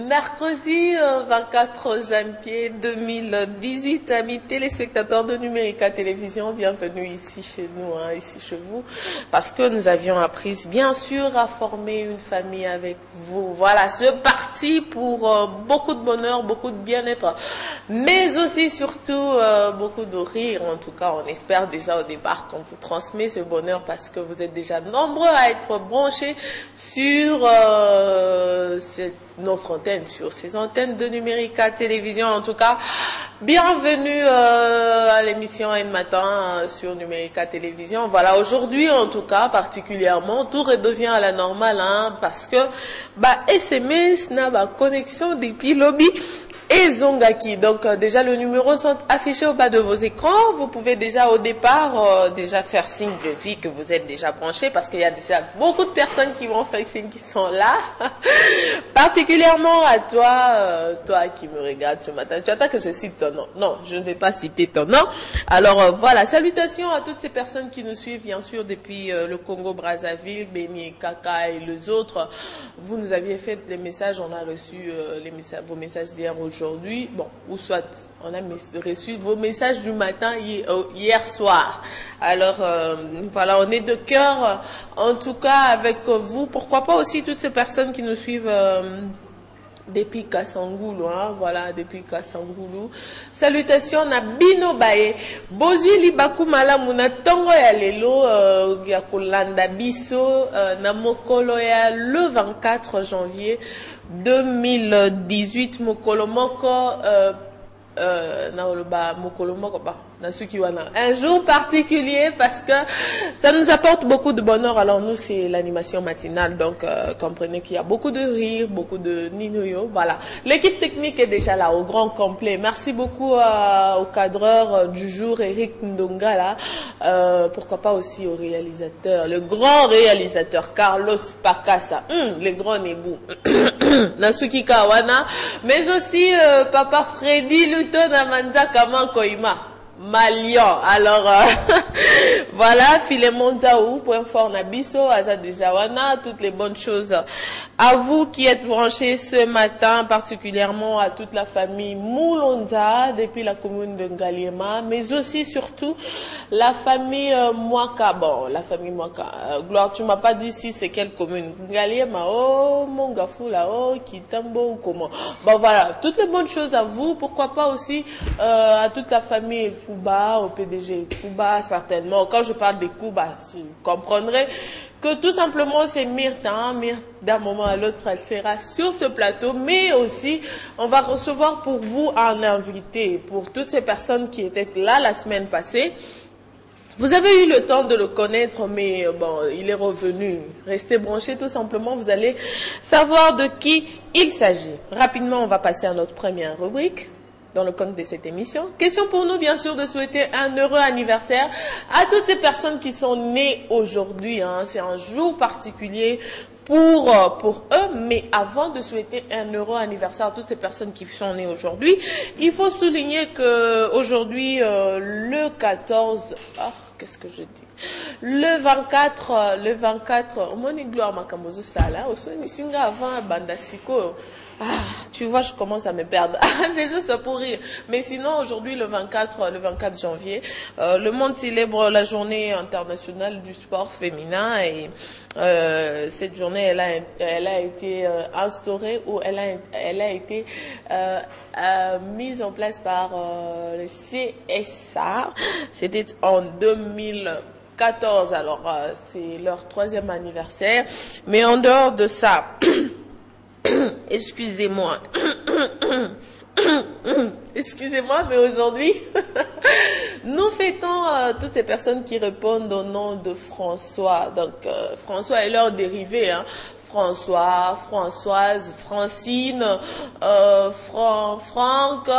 Mercredi 24 janvier 2018, amis téléspectateurs de Numérica Télévision, bienvenue ici chez nous, ici chez vous, parce que nous avions appris bien sûr à former une famille avec vous. Voilà, c'est parti pour beaucoup de bonheur, beaucoup de bien-être, mais aussi surtout beaucoup de rire. En tout cas, on espère déjà au départ qu'on vous transmet ce bonheur parce que vous êtes déjà nombreux à être branchés sur notre antenne, sur ces antennes de Numérica Télévision. En tout cas, bienvenue à l'émission Un Matin sur Numérica Télévision. Voilà, aujourd'hui en tout cas particulièrement, tout redevient à la normale parce que SMS n'a pas connexion depuis lobby et Zongaki. Donc déjà les numéros sont affichés au bas de vos écrans. Vous pouvez déjà au départ déjà faire signe de vie que vous êtes déjà branchés, parce qu'il y a déjà beaucoup de personnes qui vont faire signe qui sont là. Particulièrement à toi, toi qui me regardes ce matin. Tu attends que je cite ton nom? Non, je ne vais pas citer ton nom. Alors voilà, salutations à toutes ces personnes qui nous suivent bien sûr depuis le Congo-Brazzaville, Béni, Kaka et les autres. Vous nous aviez fait des messages, on a reçu vos messages d'hier aujourd'hui, bon, ou soit on a reçu vos messages du matin hier soir. Alors voilà, on est de cœur en tout cas avec vous. Pourquoi pas aussi toutes ces personnes qui nous suivent depuis Kassangoulou, voilà, depuis Kassangoulou. Salutations na Bino Baye. Bozui libaku malamu na tongo ya lelo ya kolanda biso na mokolo ya le 24 janvier 2018 mokolo moko un jour particulier parce que ça nous apporte beaucoup de bonheur. Alors nous c'est l'animation matinale, donc comprenez qu'il y a beaucoup de rire, beaucoup de ninoyo. Voilà, l'équipe technique est déjà là au grand complet. Merci beaucoup au cadreur du jour Eric Ndonga là, pourquoi pas aussi au réalisateur, le grand réalisateur Carlos Pakasa, le grand Nebou Nasuki Kawana, mais aussi papa Freddy Luton Amanza Kamankoima Malian. Alors voilà, Philemon Zaou, point fort Nabiso, Azad Jawana, toutes les bonnes choses à vous qui êtes branchés ce matin, particulièrement à toute la famille Moulonza depuis la commune de Ngaliema, mais aussi surtout la famille Mwaka. Bon, la famille Mwaka. Gloire, tu m'as pas dit si c'est quelle commune? Ngaliema, oh, Mongafoula, oh, Kitambo ou comment. Bon voilà, toutes les bonnes choses à vous. Pourquoi pas aussi à toute la famille Kuba, au PDG Kuba certainement. Quand je parle de Kuba, vous comprendrez que tout simplement c'est Myrthe, Myrthe d'un moment à l'autre elle sera sur ce plateau, mais aussi on va recevoir pour vous un invité, pour toutes ces personnes qui étaient là la semaine passée. Vous avez eu le temps de le connaître, mais bon, il est revenu. Restez branchés tout simplement, vous allez savoir de qui il s'agit. Rapidement, on va passer à notre première rubrique dans le compte de cette émission. Question pour nous, bien sûr, de souhaiter un heureux anniversaire à toutes ces personnes qui sont nées aujourd'hui. C'est un jour particulier pour eux, mais avant de souhaiter un heureux anniversaire à toutes ces personnes qui sont nées aujourd'hui, il faut souligner que aujourd'hui, le 14... qu'est-ce que je dis? Le 24, au moins gloire Makambozo Sala, au son Singa avant Bandasiko. Tu vois, je commence à me perdre. C'est juste pour rire. Mais sinon, aujourd'hui, le 24 janvier, le monde célèbre la journée internationale du sport féminin et cette journée, elle a été instaurée ou elle a été mise en place par le CSA. C'était en 2014. Alors, c'est leur 3e anniversaire. Mais en dehors de ça... Excusez-moi. Excusez-moi, mais aujourd'hui, nous fêtons toutes ces personnes qui répondent au nom de François. Donc, François est leur dérivé. François, Françoise, Francine, Franck,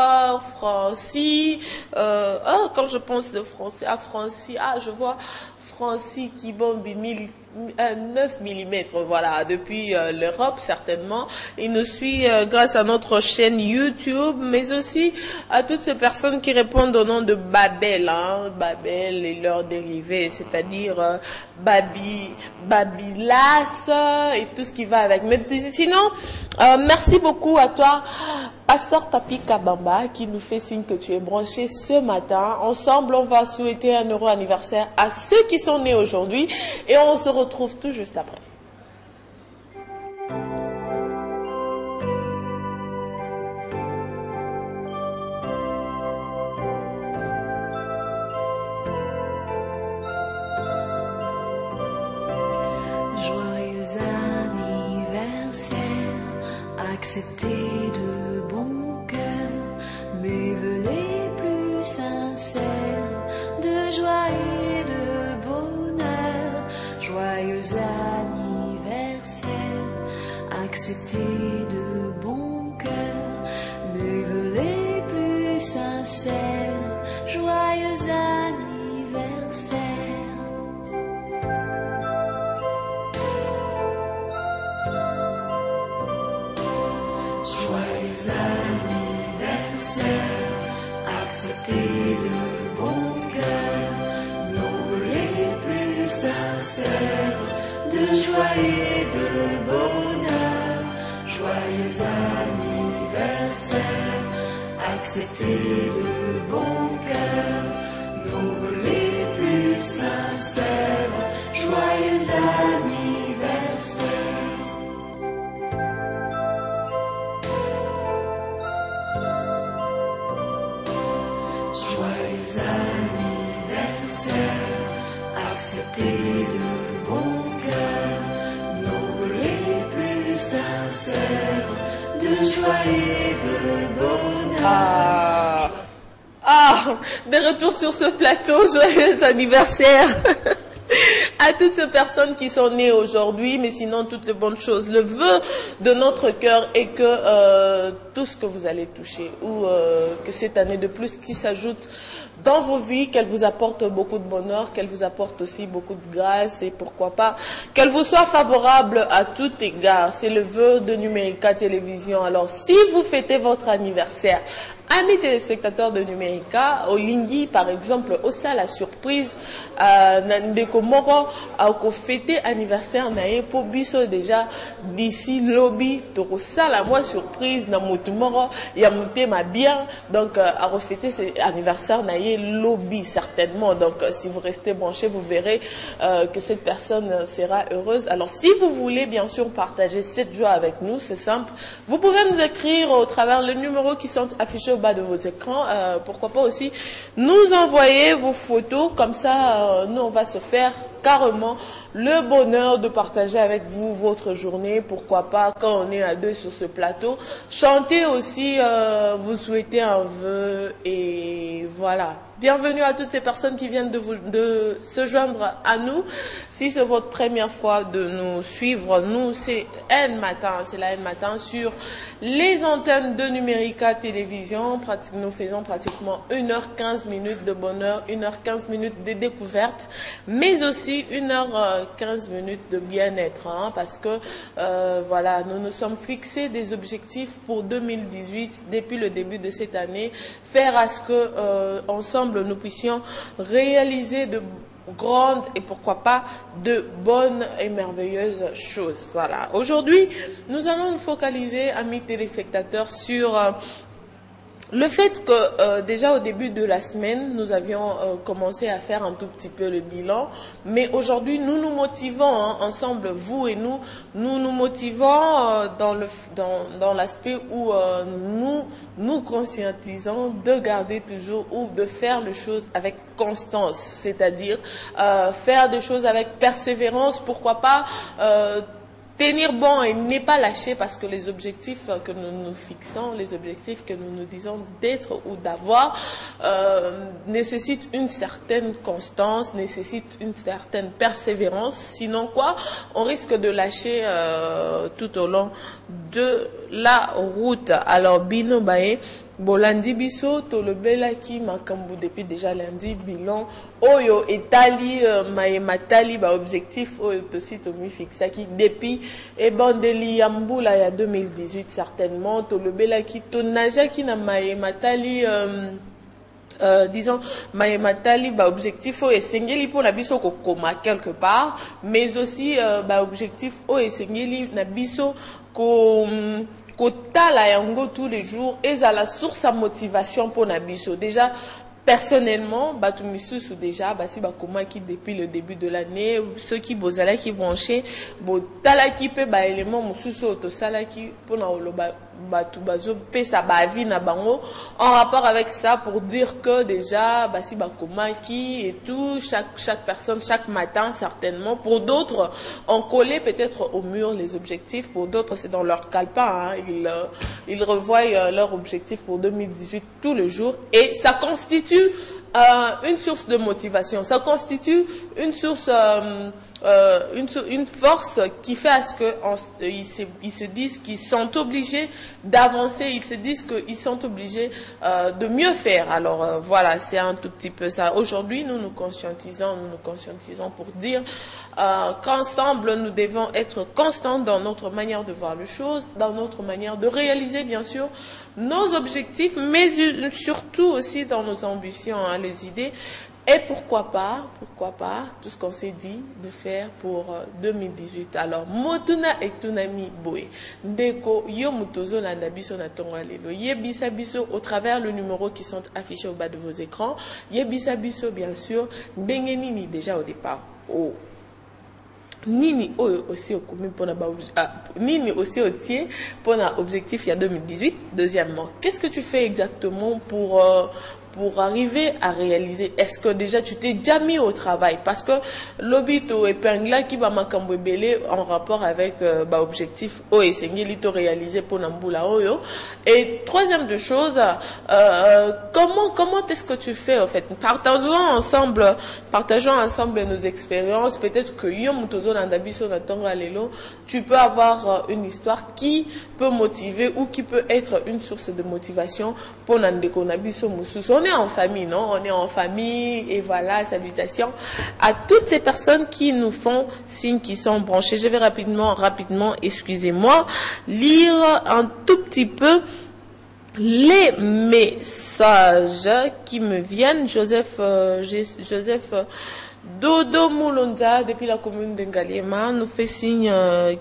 Francie. Quand je pense de français à Francie, je vois Francis Kibombi 9 mm, voilà, depuis l'Europe certainement. Il nous suit grâce à notre chaîne YouTube, mais aussi à toutes ces personnes qui répondent au nom de Babel, hein, Babel et leurs dérivés, c'est-à-dire Babylas et tout ce qui va avec. Mais sinon, merci beaucoup à toi, Pasteur Papi Kabamba, qui nous fait signe que tu es branché ce matin. Ensemble, on va souhaiter un heureux anniversaire à ceux qui sont nés aujourd'hui et on se retrouve tout juste après. Joyeux anniversaire, acceptez de bon cœur mes vœux les plus sincères de joie et de bonheur. Joyeux anniversaire, acceptez de bon cœur mes vœux les plus sincères. Joyeux anniversaire. Joyeux anniversaire, acceptez de bon cœur nos vœux les plus sincères de joie et de bonheur. Joyeux anniversaire, acceptez de bon cœur nos vœux les plus sincères. Joyeux anniversaire. Joyeux anniversaire, acceptez de bon cœur nos vœux les plus sincères de joie et de bonheur. De retour sur ce plateau, joyeux anniversaire à toutes ces personnes qui sont nées aujourd'hui, mais sinon toutes les bonnes choses. Le vœu de notre cœur est que tout ce que vous allez toucher, ou que cette année de plus qui s'ajoute dans vos vies, qu'elle vous apporte beaucoup de bonheur, qu'elle vous apporte aussi beaucoup de grâce et pourquoi pas qu'elle vous soit favorable à tout égard. C'est le vœu de Numérica Télévision. Alors si vous fêtez votre anniversaire, amis téléspectateurs de Numérica, au Lingui par exemple, au ça la surprise, Ndeko Moro, au fêter anniversaire nae pour biso déjà d'ici lobby, toko ça la moi surprise na mutu moro ya mute ma bien, donc à refêter cet anniversaire nae lobby certainement. Donc si vous restez branchés, vous verrez que cette personne sera heureuse. Alors si vous voulez bien sûr partager cette joie avec nous, c'est simple, vous pouvez nous écrire au travers les numéros qui sont affichés au bas de vos écrans. Pourquoi pas aussi nous envoyer vos photos, comme ça nous on va se faire carrément le bonheur de partager avec vous votre journée. Pourquoi pas quand on est à deux sur ce plateau, chanter aussi, vous souhaiter un vœu et voilà. Bienvenue à toutes ces personnes qui viennent de se joindre à nous. Si c'est votre première fois de nous suivre, nous c'est N Matin, c'est la N Matin sur les antennes de Numérica Télévision. Nous faisons pratiquement 1h15 de bonheur, 1h15 de découverte, mais aussi 1h15 de bien-être, hein, parce que voilà, nous nous sommes fixés des objectifs pour 2018 depuis le début de cette année, faire à ce que ensemble nous puissions réaliser de grandes et pourquoi pas de bonnes et merveilleuses choses. Voilà. Aujourd'hui, nous allons nous focaliser, amis téléspectateurs, sur le fait que déjà au début de la semaine, nous avions commencé à faire un tout petit peu le bilan, mais aujourd'hui nous nous motivons hein, ensemble, vous et nous nous motivons dans l'aspect où nous conscientisons de garder toujours ou de faire les choses avec constance, c'est-à-dire faire des choses avec persévérance, pourquoi pas tenir bon et ne pas lâcher, parce que les objectifs que nous nous fixons, les objectifs que nous nous disons d'être ou d'avoir nécessitent une certaine constance, nécessitent une certaine persévérance. Sinon quoi, on risque de lâcher tout au long de la route. Alors Bino Bae, Bon, lundi biso, to le bela qui makambu depuis déjà lundi, bilan, oyo etali, matali, ba objectif, oyo aussi to mi fixa qui depuis, et bandeli yamboula ya 2018 certainement, to le bela qui, to naja qui na matali, disons, matali, ba objectif, oyo esengeli pour la biso koma quelque part, mais aussi, ba objectif, oyo esengeli na biso kotala yango tous les jours et ça la source à motivation pour nabiso. Déjà personnellement, batu misusu déjà basi bakoma qui depuis le début de l'année, ceux qui bozala qui branché, botala qui peut ba élément mususu otosala qui pour na oloba batu bazo pesa ba vie na bango en rapport avec ça pour dire que déjà basi bakoma qui et tout chaque personne chaque matin certainement, pour d'autres on collait peut-être au mur les objectifs, pour d'autres c'est dans leur calepin, hein, ils revoient leur objectif pour 2018 tous les jours et ça constitue une source de motivation, ça constitue une source une force qui fait à ce que ils se disent qu'ils sont obligés d'avancer, ils se disent qu'ils sont obligés de mieux faire. Alors voilà, c'est un tout petit peu ça. Aujourd'hui, nous nous conscientisons pour dire qu'ensemble, nous devons être constants dans notre manière de voir les choses, dans notre manière de réaliser, bien sûr, nos objectifs, mais surtout aussi dans nos ambitions, hein, les idées. Et pourquoi pas, tout ce qu'on s'est dit de faire pour 2018. Alors, Motuna et Tunami Boé, Deko, Yo Mutozo Landabiso Natongalelo, Yebisa Biso, au travers le numéro qui sont affichés au bas de vos écrans, Yebisa Biso, bien sûr, Bengenini déjà au départ. Oh. Nini aussi au commun pour Nini aussi au tiers pour un objectif il y a 2018. Deuxièmement, qu'est-ce que tu fais exactement pour arriver à réaliser? Est-ce que déjà tu t'es déjà mis au travail? Parce que l'obito épingla qui va m'acambouer en rapport avec objectif et sengilito réalisé pour Nambula Oyo. Et troisième de choses, comment est-ce que tu fais en fait? Partageons ensemble nos expériences. Peut-être que tu peux avoir une histoire qui peut motiver ou qui peut être une source de motivation pour Nandeko Nabiso Mususo. On est en famille, non? On est en famille et voilà, salutations à toutes ces personnes qui nous font signe, qui sont branchées. Je vais rapidement, excusez-moi, lire un tout petit peu les messages qui me viennent. Joseph Dodo Moulonda, depuis la commune d'Engaliema, nous fait signe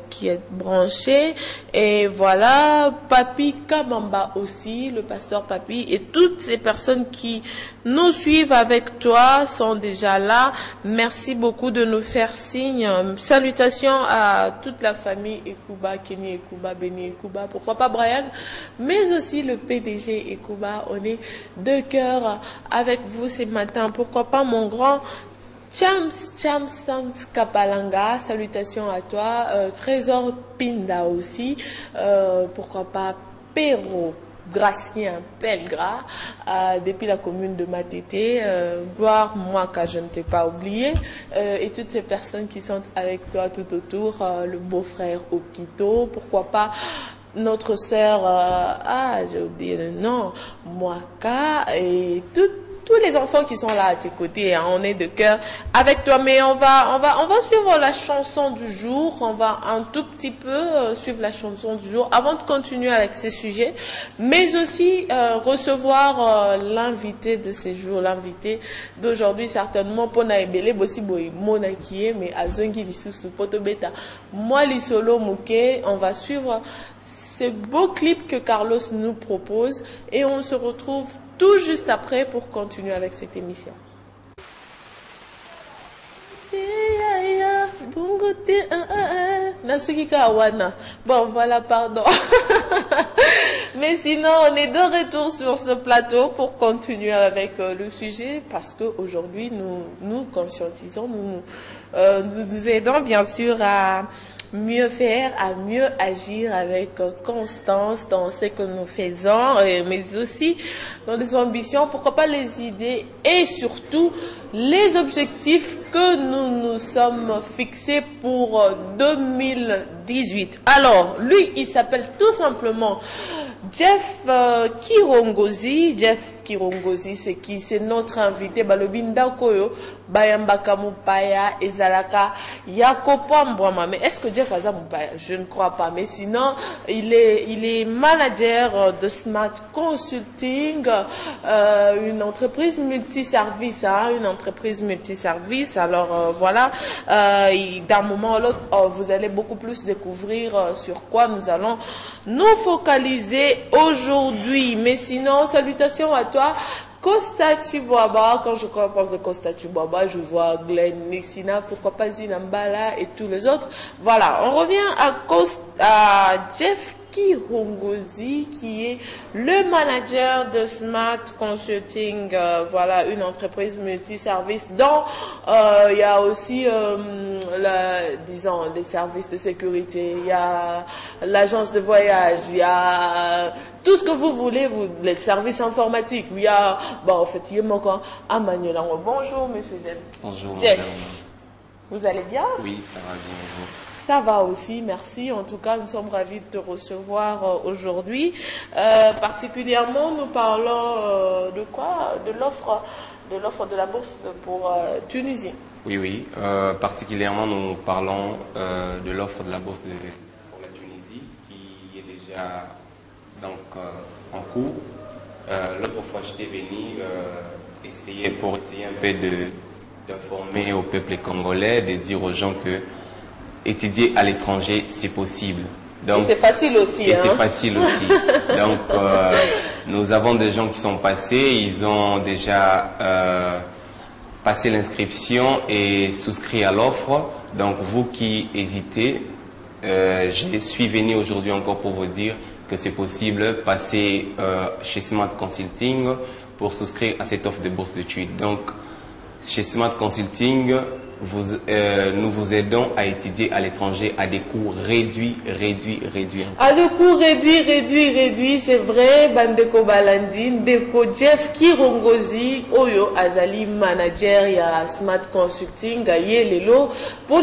qui est branché. Et voilà, Papi Kabamba aussi, le pasteur Papi, et toutes ces personnes qui nous suivent avec toi sont déjà là. Merci beaucoup de nous faire signe. Salutations à toute la famille Ekuba, Kenny Ekuba, Benny Ekuba, pourquoi pas Brian, mais aussi le PDG Ekuba. On est de cœur avec vous ce matin. Pourquoi pas mon grand Chams Kapalanga, salutations à toi. Trésor Pinda aussi. Pourquoi pas Perro Gracien Pelgra, depuis la commune de Matete. Gloire, moi, car je ne t'ai pas oublié. Et toutes ces personnes qui sont avec toi tout autour. Le beau-frère Okito. Pourquoi pas notre sœur, j'ai oublié le nom, Mwaka, et tous les enfants qui sont là à tes côtés, hein, on est de cœur avec toi. Mais on va suivre la chanson du jour. On va un tout petit peu suivre la chanson du jour avant de continuer avec ces sujets, mais aussi recevoir l'invité de ces jours, l'invité d'aujourd'hui certainement. Pona ebele bosi boy monakie mais azongi lisusu poto beta moi li solo muke. On va suivre ce beau clip que Carlos nous propose et on se retrouve tout juste après pour continuer avec cette émission. Bon, voilà, pardon. Mais sinon, on est de retour sur ce plateau pour continuer avec le sujet parce qu'aujourd'hui, nous conscientisons, nous aidons bien sûr à mieux faire, à mieux agir avec constance dans ce que nous faisons, mais aussi dans les ambitions, pourquoi pas les idées et surtout les objectifs que nous nous sommes fixés pour 2018. Alors, lui, il s'appelle tout simplement Jeff Kirongozi. Jeff Kirongozi, c'est qui? C'est notre invité. Balobinda Koyo, Bayambaka Mupaya, Ezalaka, Yakopa Mbwama. Mais est-ce que Jeff Aza Mupaya? Je ne crois pas. Mais sinon, il est manager de Smart Consulting, une entreprise multiservice, hein, une entreprise multiservice. Alors voilà, d'un moment à l'autre, vous allez beaucoup plus découvrir sur quoi nous allons nous focaliser aujourd'hui. Mais sinon, salutations à toi, Costa Chiboaba. Quand je pense de Costa Chiboaba, je vois Glenn Nessina, pourquoi pas Zinambala et tous les autres. Voilà, on revient à Jeff Kirongozi, qui est le manager de Smart Consulting. Voilà, une entreprise multiservice dont il y a aussi disons les services de sécurité, il y a l'agence de voyage, il y a tout ce que vous voulez, les services informatiques. Il y a, en fait, il y a bonjour monsieur Jeff. Bonjour Jeff, madame. vous allez bien? Oui, ça va bien. Bonjour. Ça va aussi, merci. En tout cas, nous sommes ravis de te recevoir aujourd'hui. Particulièrement, nous parlons de quoi? De l'offre de la bourse pour Tunisie. Oui. Particulièrement, nous parlons de l'offre de la bourse pour la Tunisie qui est déjà en cours. L'autre fois, j'étais venu pour essayer un peu d'informer au peuple congolais, de dire aux gens que étudier à l'étranger, c'est possible. Donc, c'est facile aussi. C'est facile aussi. Donc, nous avons des gens qui sont passés, ils ont déjà passé l'inscription et souscrit à l'offre. Donc, vous qui hésitez, je suis venu aujourd'hui encore pour vous dire que c'est possible. Passer chez Smart Consulting pour souscrire à cette offre de bourse d'études. Donc, chez Smart Consulting, nous vous aidons à étudier à l'étranger à des coûts réduits. À des coûts réduits, c'est vrai. Bandeko Balandine, Deko Jeff Kirongozi, Oyo Azali manager ya Smart Consulting, Gaye Lelo, pour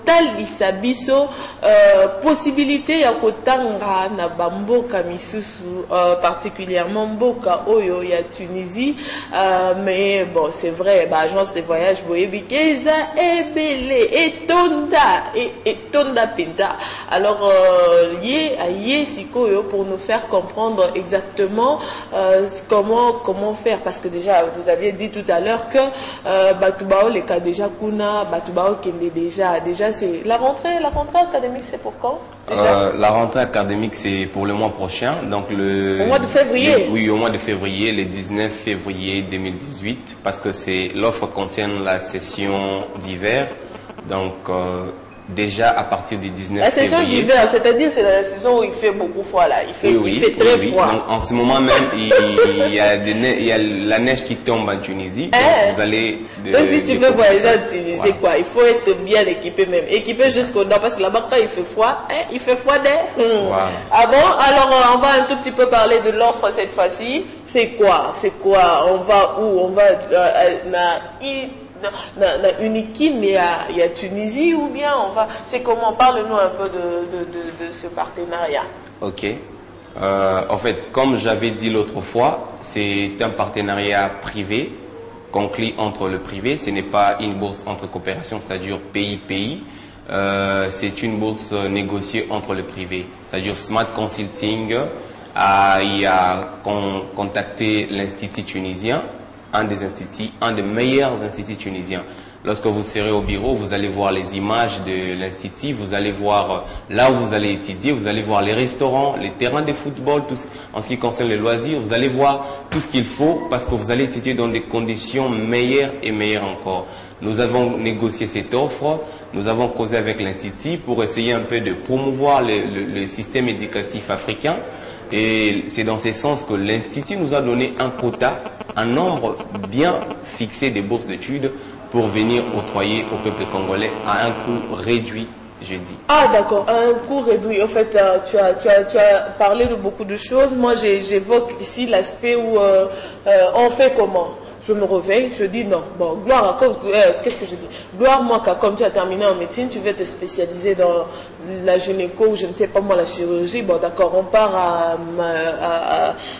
tal isabiso, possibilité ya kotanga na bamboka misusu, particulièrement mboka Oyo ya Tunisie, mais bon, c'est vrai, agence de voyage Boyebikeza, Ebele, Tonda Pinta. Alors, yé sikoyo pour nous faire comprendre exactement comment faire, parce que déjà vous aviez dit tout à l'heure que Batubao les cas déjà kuna, Batubao kende déjà c'est la rentrée académique, c'est pour quand? La rentrée académique, c'est pour le mois prochain, donc au mois de février. Oui, au mois de février, le 19 février 2018, parce que l'offre concerne la session d'hiver, donc déjà à partir du 19 février. La session d'hiver, c'est-à-dire c'est la saison où il fait beaucoup froid là, il fait très froid. Donc, en ce moment même, il y a la neige qui tombe en Tunisie. Donc vous allez. Donc si tu veux voyager en Tunisie, voilà. Quoi, il faut être bien équipé même, équipé jusqu'au nord, parce que là-bas quand il fait froid, il fait froid Voilà. Ah bon, alors on va un tout petit peu parler de l'offre cette fois-ci. C'est quoi? On va où? On va Unikin, il y a Tunisie, ou bien c'est comment? Parle-nous un peu de ce partenariat. Ok. En fait, comme j'avais dit l'autre fois, c'est un partenariat privé, conclu entre le privé. Ce n'est pas une bourse entre coopération, c'est-à-dire pays-pays. C'est une bourse négociée entre le privé. C'est-à-dire Smart Consulting il a contacté l'Institut tunisien, un des meilleurs instituts tunisiens. Lorsque vous serez au bureau, vous allez voir les images de l'institut, vous allez voir là où vous allez étudier, vous allez voir les restaurants, les terrains de football, tout en ce qui concerne les loisirs, vous allez voir tout ce qu'il faut parce que vous allez étudier dans des conditions meilleures et meilleures encore. Nous avons négocié cette offre, nous avons causé avec l'institut pour essayer un peu de promouvoir le système éducatif africain. Et c'est dans ce sens que l'Institut nous a donné un quota, un nombre bien fixé de bourses d'études pour venir octroyer au peuple congolais à un coût réduit, je dis. Ah d'accord, à un coût réduit. En fait, tu as parlé de beaucoup de choses. Moi, j'évoque ici l'aspect où on fait comment. je me réveille, je dis non. Bon, Gloire, qu'est-ce que je dis? Gloire, moi, comme tu as terminé en médecine, tu veux te spécialiser dans la gynéco ou je ne sais pas moi, la chirurgie. Bon, d'accord, on part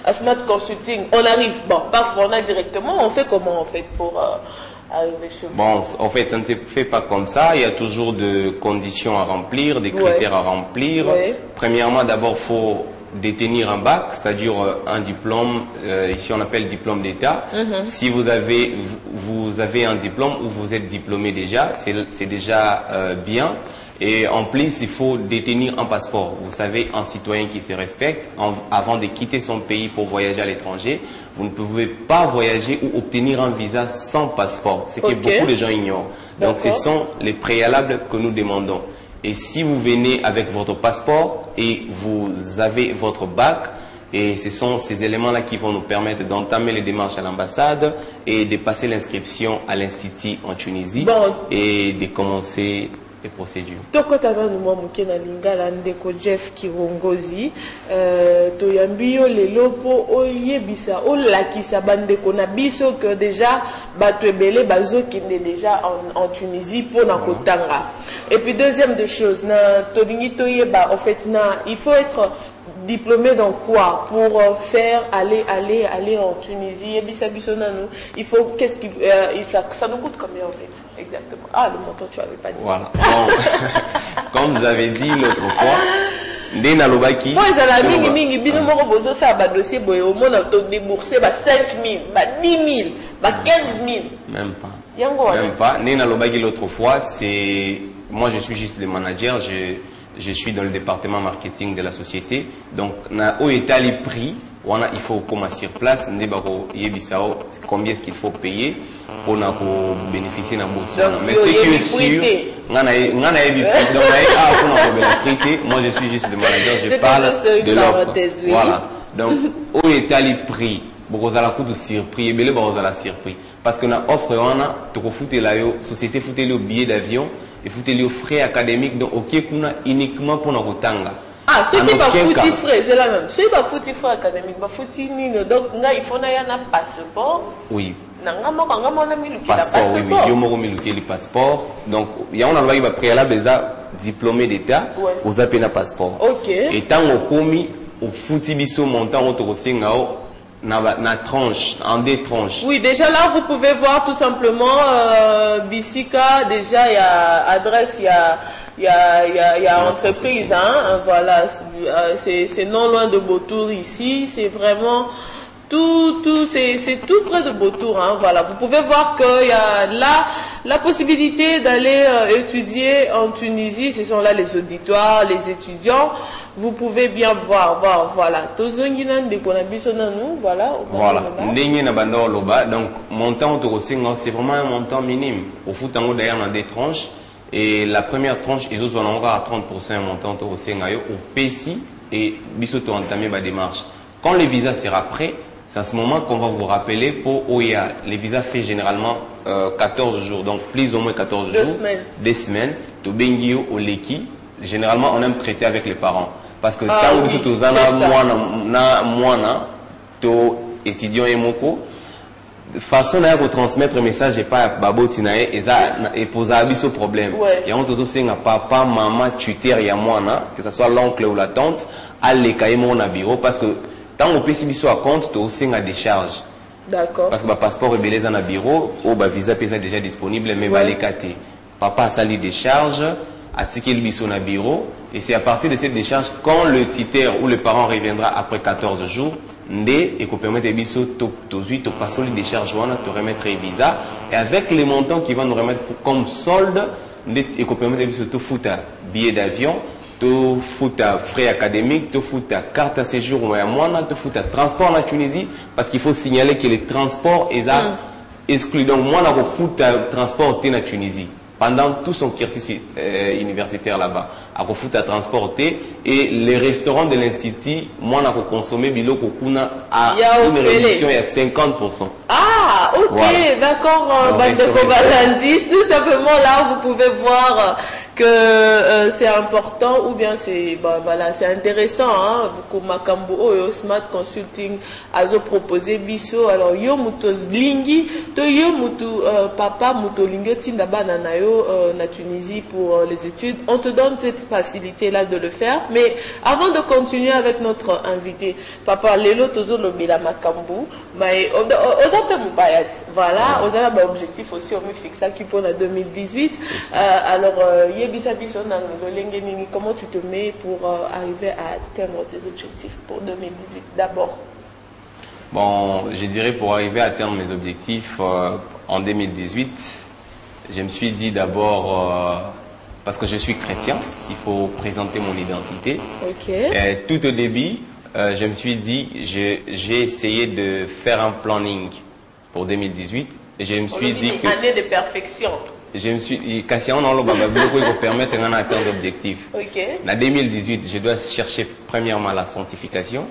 à Smart Consulting. On arrive, bon, parfois on a directement, on fait comment on fait pour arriver chez vous? Bon, en fait, ça ne se fait pas comme ça. Il y a toujours des conditions à remplir, des critères à remplir. Premièrement, d'abord, il faut détenir un bac, c'est-à-dire un diplôme, ici on appelle diplôme d'État. Si vous avez un diplôme ou vous êtes diplômé déjà, c'est déjà bien. Et en plus, il faut détenir un passeport. Vous savez, un citoyen qui se respecte, avant de quitter son pays pour voyager à l'étranger, vous ne pouvez pas voyager ou obtenir un visa sans passeport, ce que beaucoup de gens ignorent. Donc, ce sont les préalables que nous demandons. Et si vous venez avec votre passeport et vous avez votre bac, et ce sont ces éléments-là qui vont nous permettre d'entamer les démarches à l'ambassade et de passer l'inscription à l'Institut en Tunisie et de commencer les procédures. Tokotana numa mukena lingala ndeko Jeff Kirongozi toyambi yo lelo po oyebisa olakisa bandeko na biso que déjà bato ebele bazokende déjà en Tunisie pour na kotanga. Et puis deuxième de chose na tolingi toyeba en fait il faut être diplômé dans quoi pour faire aller en Tunisie? Il faut ça nous coûte combien en fait exactement? Ah, le montant tu avais pas dit. Voilà. Bon, comme j'avais dit l'autre fois, Ndena Lobaki. Moi ils ont mingi bino moko bozo ça ba dossier boye au moins to débourser ba 5 000, ba 10 000, ba 15 000. Même pas. Même pas. Ndena Lobaki l'autre fois, c'est moi je suis juste le manager, je suis dans le département marketing de la société. Donc, au état les prix, il faut commencer sur place. Combien est-ce qu'il faut payer pour bénéficier de la bourse. Mais ce qui est sûr, moi je suis juste le manager, je parle de l'offre. Voilà. Donc, au état les prix, vous allez être surpris, vous allez surpris. Parce que nous offre, la société fout le billet d'avion. Il faut les frais académiques donc uniquement pour nos tanga. Ah, ceux qui va foutre frais, c'est la même. Ceux qui va foutre frais académiques, va foutre nino. Donc il faut n'avoir un passeport. Oui. Passeport, oui, il y a le passeport. Donc il y a un préalable déjà diplômé d'État, aux appels un passeport. Ok. Et tant au commis au foutu biso montant au sengao. Na tranche, en des tranches. Oui, déjà là, vous pouvez voir tout simplement Bissika, déjà il y a adresse, il y a entreprise, hein, voilà, c'est non loin de Beautour ici, c'est vraiment c'est tout près de Beautour, hein, voilà. Vous pouvez voir qu'il y a là la possibilité d'aller étudier en Tunisie. Ce sont là les auditoires, les étudiants. Vous pouvez bien voir, voilà. Voilà. Donc, montant c'est vraiment un montant minime. Au foot, d'ailleurs, on a des tranches. Et la première tranche, ils ont encore à 30% un montant au PSI et bisoto entamer ma démarche. Quand le visa sera prêt, c'est à ce moment qu'on va vous rappeler pour OEA. Les visas fait généralement 14 jours, donc plus ou moins 14 jours. 2 semaines. To bengio au leki. Généralement, on aime traiter avec les parents. Parce que tant que tu as to étudiant et moko, façon de transmettre le message et pas babo tinae et poser abisso problème. Il y a un autre c'est papa, maman, tuteur et moi que ce soit l'oncle ou la tante, à l'écaille mon bureau parce que tant au PC biso à compte, tu aussi à décharge. D'accord. Parce que le passeport est belé dans le bureau, ou le visa est déjà disponible, mais va les cater. Papa a sali décharge, a tiqué le biso dans le bureau, et c'est à partir de cette décharge, quand le tuteur ou le parent reviendra après 14 jours, et qu'on permet de biso to passer les décharges, te remettre le visa, et avec les montants qui vont nous remettre comme solde, et qu'on permet de biso to foutre billet d'avion, te foutre frais académiques, te foutre carte à séjour ou à moi, te foutre transport en Tunisie, parce qu'il faut signaler que les transports est exclu. Donc moi, je foutre transport en Tunisie pendant tout son cursus universitaire là-bas. Je foutre transporter et les restaurants de l'institut, moi, je consommé bilo kokuna à une réduction à 50%. Ah, ok, voilà. D'accord, tout simplement là, vous pouvez voir que c'est important ou bien c'est voilà, c'est intéressant hein comme makambo oyo smart consulting azo proposer biso alors yo muto lingi to yo muto papa muto lingi tinda bana na yo na Tunisie pour les études, on te donne cette facilité là de le faire. Mais avant de continuer avec notre invité papa lelo tozo lobila makambo mais voilà, on a un objectif aussi on me fixe qui pour la 2018 alors comment tu te mets pour arriver à atteindre tes objectifs pour 2018 d'abord? Bon, je dirais pour arriver à atteindre mes objectifs en 2018, je me suis dit d'abord, parce que je suis chrétien, il faut présenter mon identité. Okay. Tout au début, je me suis dit, j'ai essayé de faire un planning pour 2018 et je me suis dit que... Une année de perfection. Je me suis dit, quand on a le permettre d'atteindre l'objectif. Okay. En 2018, je dois chercher premièrement la sanctification.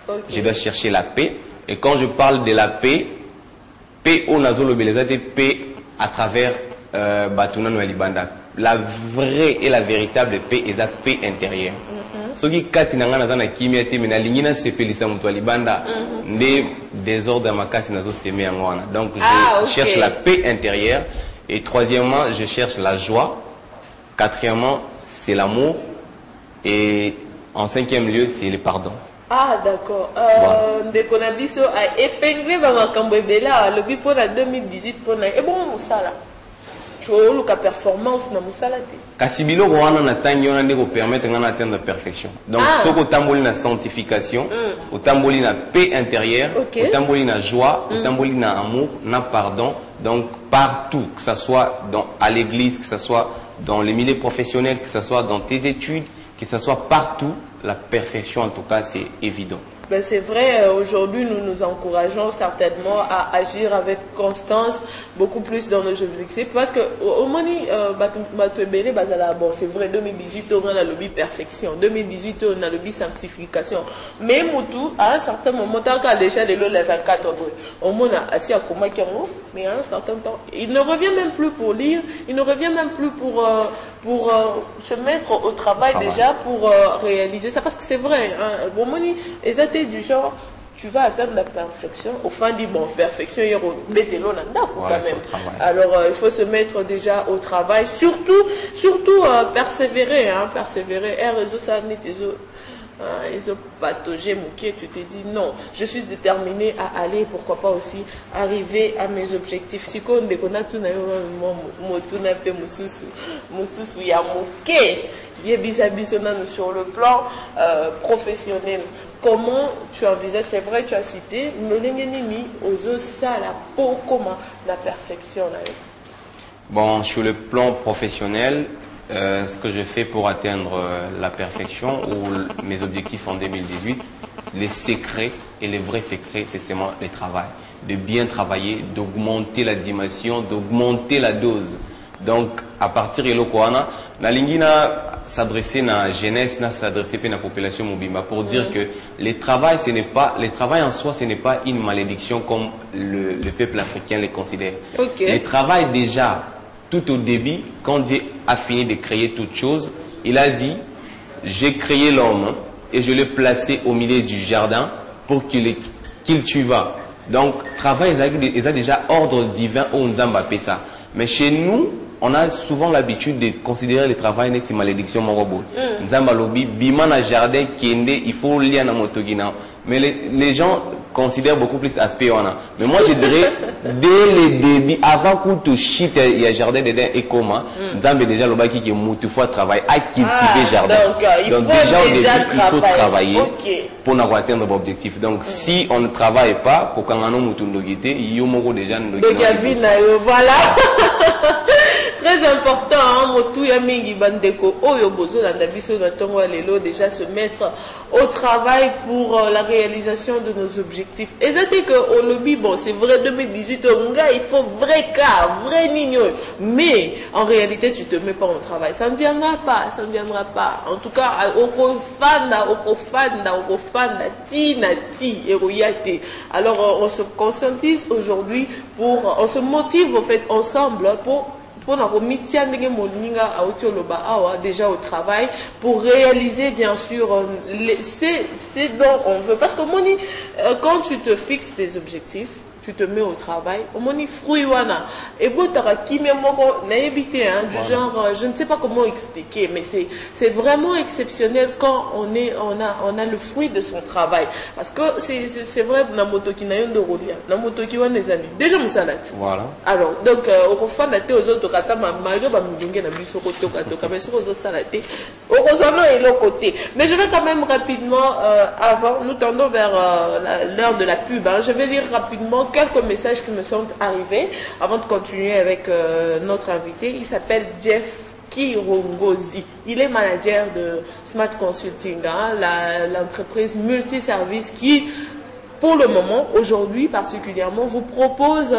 Okay. Je dois chercher la paix. Et quand je parle de la paix, paix au nazolo belezate, paix à travers Batuna Noelibanda. La vraie et la véritable paix est la paix intérieure. Ce qui est na kimete mais na lingina sepelisa mutu alibanda ne désordre makasi nazo seme ngwana. Donc je cherche la paix intérieure et troisièmement, je cherche la joie. Quatrièmement, c'est l'amour et en cinquième lieu, c'est le pardon. Ah d'accord. Ndekonabiso a épinglé makambo ebela le bipo na 2018 pona et bon musala. Tu as la performance na musala te. Kasi biloko wana na tangi wana ndeko permettre ngana atteindre la perfection. Donc soko tamboli na sanctification, otamboli na paix intérieure, otamboli na joie, otamboli na amour, na pardon. Donc partout, que ce soit à l'église, que ce soit dans le milieu professionnel, que ce soit dans tes études, que ce soit partout, la perfection en tout cas c'est évident. Ben c'est vrai, aujourd'hui nous nous encourageons certainement à agir avec constance, beaucoup plus dans nos objectifs, parce que au moni bon c'est vrai 2018 on a le lobby perfection, 2018 on a le lobby sanctification, mais Moutou à un certain moment tant qu'à déjà le 24 on a assis à comment mais à un certain temps il ne revient même plus pour lire, il ne revient même plus pour se mettre au travail déjà pour réaliser ça, parce que c'est vrai hein, bon moni du genre tu vas atteindre la perfection au fin du bon perfection quand même. Alors il faut se mettre déjà au travail, surtout persévérer hein, persévérer ils ont patogé tu te dis non, je suis déterminé à aller, pourquoi pas aussi arriver à mes objectifs. Si on a tout sur le plan professionnel. Comment tu envisages, c'est vrai, tu as cité, la perfection. Bon, sur le plan professionnel, ce que je fais pour atteindre la perfection ou mes objectifs en 2018, les secrets et les vrais secrets, c'est seulement le travail. De bien travailler, d'augmenter la dimension, d'augmenter la dose. Donc, à partir de l'Okoana, la lingina s'adresser à la jeunesse, s'adresser à la population mobimba pour dire que le travail en soi, ce n'est pas une malédiction comme le peuple africain le considère. Le travail déjà, tout au début, quand Dieu a fini de créer toute chose, il a dit, j'ai créé l'homme et je l'ai placé au milieu du jardin pour qu'il cultive. Donc, travail, il a déjà ordre divin au Nzamba Pesa. Mais chez nous, on a souvent l'habitude de considérer le travail comme une malédiction. Nzamba lobi, bimana jardin, kende, il faut lier na motogina. Mais les gens considèrent beaucoup plus l'aspect. Mais moi, je dirais, dès le début, avant que tu shit, il y a jardin dedans et comment, Nzamba déjà loba qui est moutoufoua travail à cultiver jardin. Donc déjà au début, il faut travailler pour atteindre l'objectif. Donc si on ne travaille pas, pour qu'on ait il y a déjà voilà. Très important, déjà se mettre au travail pour la réalisation de nos objectifs. Et c'est que au lobby, bon, c'est vrai, 2018, il faut vrai cas, vrai nigno. Mais en réalité, tu te mets pas au travail. Ça ne viendra pas, ça ne viendra pas. En tout cas, alors, on se conscientise aujourd'hui on se motive, en fait, ensemble pour déjà au travail pour réaliser bien sûr c'est dont on veut parce que quand tu te fixes des objectifs, tu te mets au travail, au moni fruit wana et bon t'as qui même naïbité hein du genre je ne sais pas comment expliquer mais c'est vraiment exceptionnel quand on a le fruit de son travail parce que c'est vrai na moto qui n'a eu de rolia na moto qui wana les amis déjà musalati voilà alors donc au refond la té aux autres kata ma majo ba mudinge na biso ko toka mais sur aux salati au rejoindre et l'autre côté mais je vais quand même rapidement avant nous tendons vers l'heure de la pub hein, je vais lire rapidement quelques messages qui me sont arrivés avant de continuer avec notre invité. Il s'appelle Jeff Kirongozi. Il est manager de Smart Consulting, hein, l'entreprise multiservice qui, pour le moment, aujourd'hui particulièrement, vous propose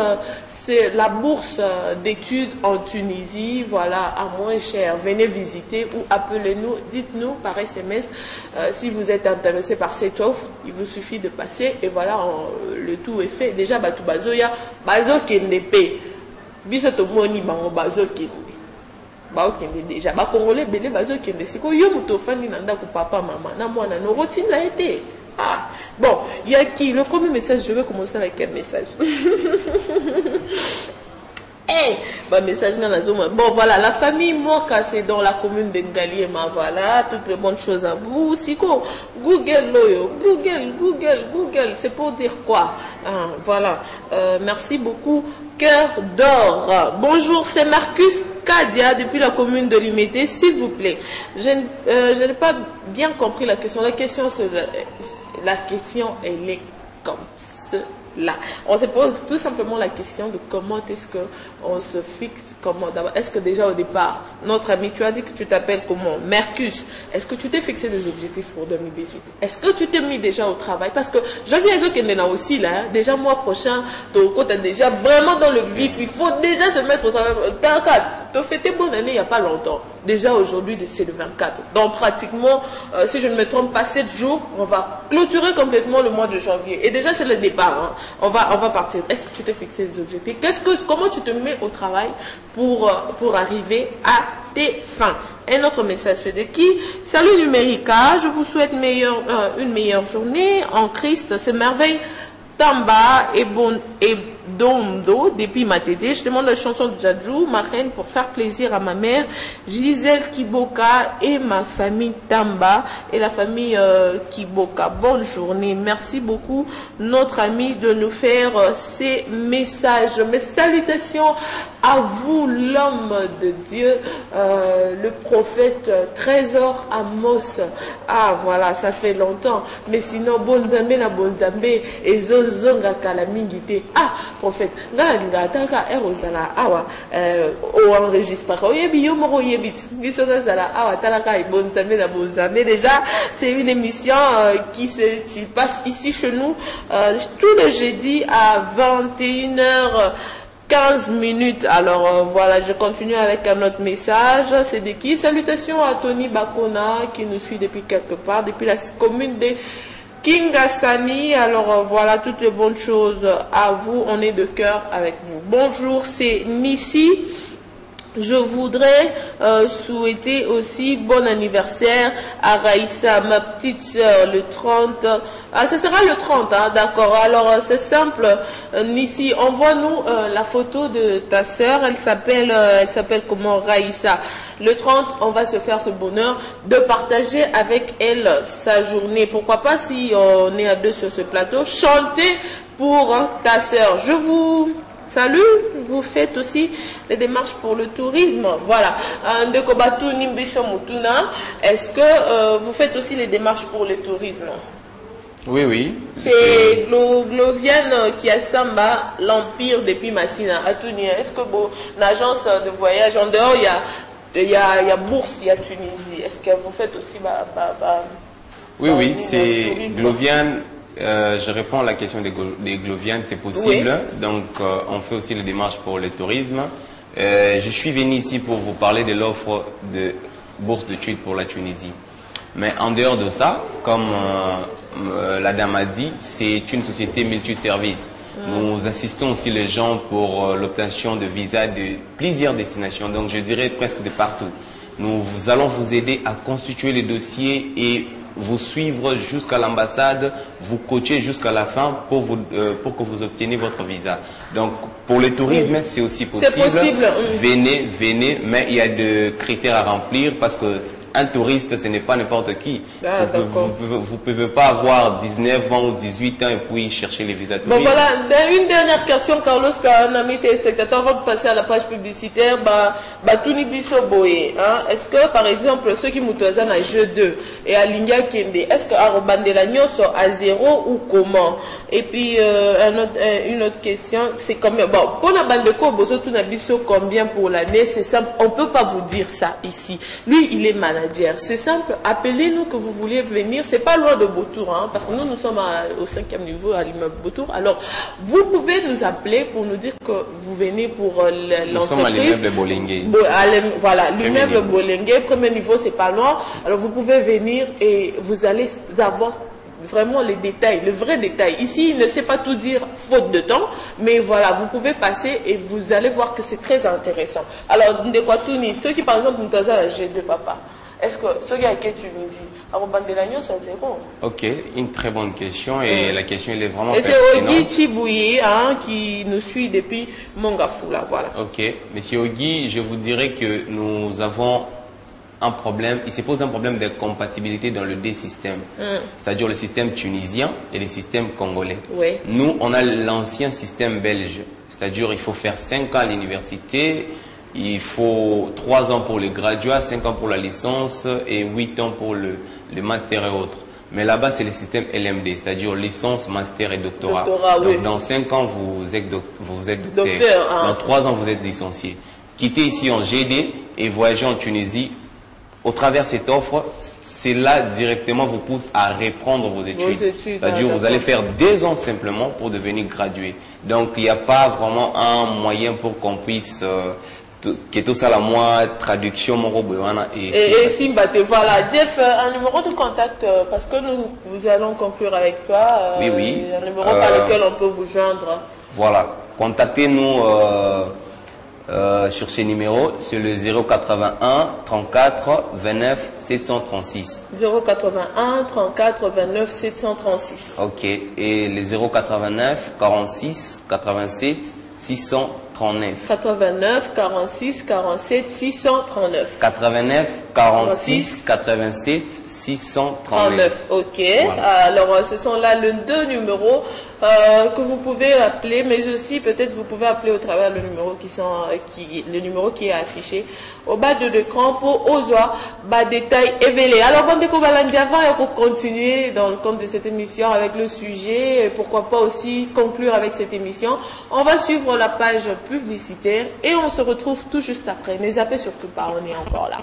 la bourse d'études en Tunisie, voilà, à moins cher. Venez visiter ou appelez-nous, dites-nous par SMS si vous êtes intéressé par cette offre. Il vous suffit de passer et voilà, le tout est fait. Déjà, Batou Bazoya, Bazo Kendepe, Bisoto Moni Bango Bazo Kende. Bao Kende déjà, Ba Congolais Belé Bazo Kende. C'est quoi, Yomuto Fani Nanda ku papa, maman, na moi, na nos routines l'a été. Ah, bon, il y a qui? Le premier message, je vais commencer avec quel message? Hey, bah, message dans la zone. Bon, voilà, la famille Moka, c'est dans la commune de Ngaliema. Voilà, toutes les bonnes choses à vous. Siko, Google, Loyo, Google, c'est pour dire quoi? Ah, voilà, merci beaucoup. Cœur d'or. Bonjour, c'est Marcus Kadia depuis la commune de Limité. S'il vous plaît, je n'ai pas bien compris la question. La question, elle est comme cela. On se pose tout simplement la question de comment est-ce qu'on se fixe, comment d'abord. Est-ce que déjà au départ, notre ami, tu as dit que tu t'appelles comment? Mercus. Est-ce que tu t'es fixé des objectifs pour 2018? Est-ce que tu t'es mis déjà au travail? Parce que je viens à aussi là, hein, déjà mois prochain, tu es déjà vraiment dans le vif. Il faut déjà se mettre au travail. Tu as fêté bonne année il n'y a pas longtemps. Déjà aujourd'hui, c'est le 24. Donc pratiquement, si je ne me trompe pas, 7 jours, on va clôturer complètement le mois de janvier. Et déjà, c'est le départ. Hein. On va partir. Est-ce que tu t'es fixé des objectifs? Comment tu te mets au travail pour arriver à tes fins? Un autre message fait de qui? Salut Numérica, je vous souhaite une meilleure journée en Christ. C'est merveille. Tamba et Dondo depuis Matete. Je demande la chanson de Djadjou, ma reine, pour faire plaisir à ma mère Gisèle Kiboka et ma famille Tamba et la famille Kiboka. Bonne journée. Merci beaucoup, notre ami, de nous faire ces messages. Mes salutations à vous, l'homme de Dieu, le prophète Trésor Amos. Ah, voilà, ça fait longtemps. Mais sinon, Bonzambe na Bonzambe et Zozonga Kalamingite. Ah, prophète, nga taka erozala awa o enregistre oyebi yo moko yebit ngisona zala awa talaka Bonzambe na Bonzambe. Déjà, c'est une émission qui passe ici chez nous tous les jeudis à 21h15. Alors voilà, je continue avec un autre message. C'est de qui? Salutations à Tony Bakona qui nous suit depuis quelque part, depuis la commune de Kingasani. Alors voilà, toutes les bonnes choses à vous. On est de cœur avec vous. Bonjour, c'est Nissi. Je voudrais souhaiter aussi bon anniversaire à Raïssa, ma petite soeur, le 30. Ah, ce sera le 30, hein, d'accord. Alors, c'est simple. Nissi, envoie-nous la photo de ta soeur. Elle s'appelle comment? Raïssa. Le 30, on va se faire ce bonheur de partager avec elle sa journée. Pourquoi pas, si on est à deux sur ce plateau, chanter pour ta soeur. Je vous... Salut, vous faites aussi les démarches pour le tourisme. Voilà. Est-ce que vous faites aussi les démarches pour le tourisme? Oui, oui. C'est Gloviane qui a Samba, l'Empire depuis Massina, à Tunis. Est-ce que l'agence de voyage en dehors, il y a Bourse, il y a Tunisie. Est-ce que vous faites aussi Oui, c'est Gloviane. Je réponds à la question des Glovianes, c'est possible. Oui. Donc, on fait aussi les démarches pour le tourisme. Je suis venu ici pour vous parler de l'offre de bourse d'études pour la Tunisie. Mais en dehors de ça, comme la dame a dit, c'est une société multiservice. Nous assistons aussi les gens pour l'obtention de visas de plusieurs destinations, donc je dirais presque de partout. Nous allons vous aider à constituer les dossiers et vous suivre jusqu'à l'ambassade, vous coacher jusqu'à la fin pour que vous obteniez votre visa. Donc, pour le tourisme, c'est aussi possible. C'est possible. Venez, mais il y a des critères à remplir parce que un touriste, ce n'est pas n'importe qui. Ah, vous ne pouvez pas avoir 19 ans ou 18 ans et puis chercher les visas touristes. Bon, voilà, une dernière question, Carlos, un ami téléspectateur, avant de passer à la page publicitaire, Tuni Biso Boye, hein? Est-ce que, par exemple, ceux qui m'outoisent à jeu 2 et à Linga Kende, est-ce que Arobandela sont à 0 ou comment? Et puis, une autre question, c'est combien? Bon, pour la bande de Kobozo, Tuna Biso, combien pour l'année? C'est simple, on ne peut pas vous dire ça ici. Lui, il est manager. C'est simple, appelez-nous que vous vouliez venir. C'est pas loin de Beautour, hein, parce que nous sommes au 5e niveau à l'immeuble Beautour. Alors, vous pouvez nous appeler pour nous dire que vous venez pour l'entreprise. Nous sommes à l'immeuble Bolingué. Voilà, l'immeuble Bolingué, premier niveau, c'est pas loin. Alors, vous pouvez venir et vous allez avoir vraiment les détails, le vrai détail. Ici, il ne sait pas tout dire faute de temps, mais voilà, vous pouvez passer et vous allez voir que c'est très intéressant. Alors, Ndekwatouni, ceux qui par exemple nous posent un G2 papa, est-ce que ceux à qui tu nous dis, Arobandela c'est 0? Ok, une très bonne question et la question elle est vraiment et pertinente. c'est Ogi Chibouye qui nous suit depuis Mongafou, là, voilà. Ok, Monsieur Ogi, je vous dirais que nous avons un problème, il se pose un problème de compatibilité dans les deux systèmes, c'est-à-dire le système tunisien et le système congolais. Oui. Nous, on a l'ancien système belge, c'est-à-dire il faut faire 5 ans à l'université, il faut 3 ans pour les graduats, 5 ans pour la licence et 8 ans pour le master et autres. Mais là-bas, c'est le système LMD, c'est-à-dire licence, master et doctorat. Donc, oui. Dans 5 ans, vous êtes docteur. Dans 3 ans, vous êtes licencié. Quittez ici en GD et voyagez en Tunisie. Au travers de cette offre, c'est là directement vous pousse à reprendre vos études. C'est-à-dire vous allez faire 2 ans simplement pour devenir gradué. Donc, il n'y a pas vraiment un moyen pour qu'on puisse... que tout ça la moi traduction et Simba voilà Jeff, un numéro de contact parce que nous allons conclure avec toi. Oui. Un numéro par lequel on peut vous joindre. Voilà, contactez-nous sur ce numéro, c'est le 081 34 29 736. 081 34 29 736. Ok, et le 089 46 87 639. 89 46 47 639. 89 46 87 639. Ok. Voilà. Alors ce sont là les 2 numéros que vous pouvez appeler, mais aussi peut-être vous pouvez appeler au travers le numéro qui est affiché au bas de l'écran pour Ozoa détail évelé. Alors Bandeko Balandi, avant pour continuer dans le cadre de cette émission avec le sujet, et pourquoi pas aussi conclure avec cette émission, on va suivre la page publicitaire et on se retrouve tout juste après. Ne zappez surtout pas, on est encore là.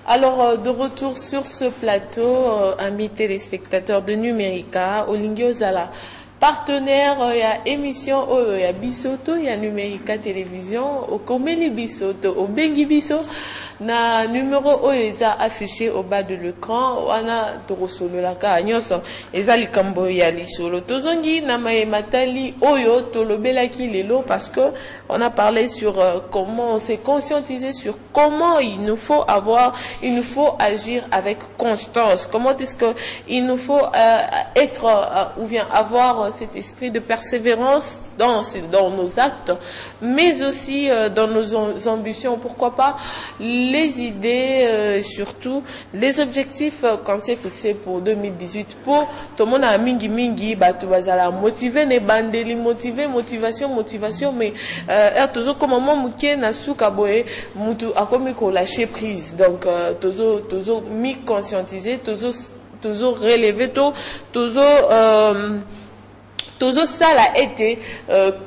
Alors, de retour sur ce plateau, amis téléspectateurs de Numérica, Olingi Ozala, partenaire, il y a émission, il y a Bisoto, il y a Numérica Télévision, au Komeli Bisoto, au Bengi Biso, na numéro oeza affiché au bas de l'écran, wana torosolo la ka nyoso, eza likambo ya lisolo. Tozongi na matali oyo tolobelaki lelo parce que on a parlé sur comment on s'est conscientisé sur comment il nous faut agir avec constance. Comment est-ce que il nous faut être ou bien avoir cet esprit de persévérance dans nos actes, mais aussi dans nos ambitions. Pourquoi pas les idées, surtout les objectifs qu'on s'est fixés pour 2018. Pour tout le monde a mingi, tu vas motiver, ne bandeli, motivation, mais toujours comme moment mouké na souka boye, moutou a comme lâcher prise. Donc, toujours mi conscientiser, toujours relever, toujours ça a été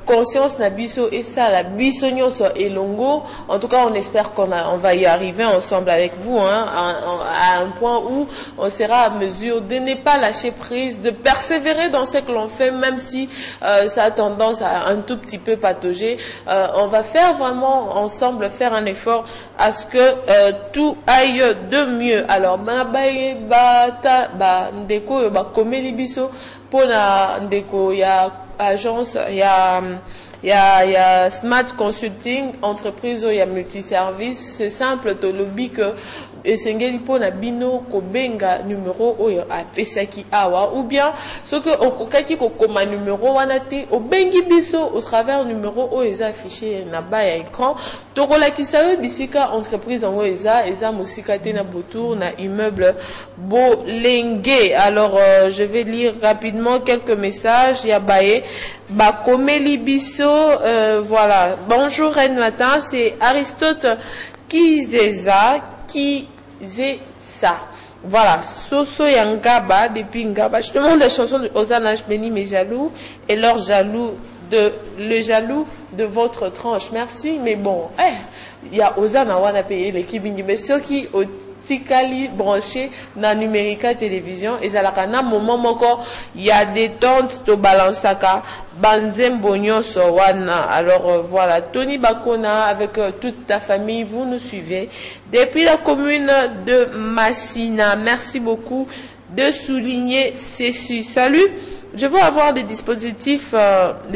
conscience nabiso et ça la bisognoso et longo. En tout cas, on espère qu'on va y arriver ensemble avec vous, hein, à un point où on sera à mesure de ne pas lâcher prise, de persévérer dans ce que l'on fait, même si ça a tendance à un tout petit peu patauger. On va faire vraiment ensemble, faire un effort à ce que tout aille de mieux. Alors, ndeko komeli biso pona ndeko ya agence ya Smart Consulting, entreprise ou ya multiservice. C'est simple, to lobby que esengeli pona bino kobenga numéro oyo apesaki awa, ou bien ce que okokaki kokoma numéro wana te obengi biso au travers numéro oyo eza affiché na bas ya écran. Tokolakisa yo bisika entreprise yango eza mosika te na Botour na immeuble Bolenge. Alors je vais lire rapidement quelques messages. Ya baye bakomeli biso, voilà. Bonjour Reine Matin, c'est Aristote Kizeza ça. Voilà, Soso Yangaba depuis Ngaba. Je demande la chanson de Ozana, je bénis mes jaloux et le jaloux de votre tranche. Merci, mais bon, il y a Ozana wana payer l'équipe, mais ceux qui au tikali branché na Numérica télévision et ça la moment moko il y a des tontes to balansaka banzembo nyonso wana. Alors voilà, Tony Bakona avec toute ta famille, vous nous suivez depuis la commune de Massina. Merci beaucoup de souligner ceci. Salut. Je veux avoir des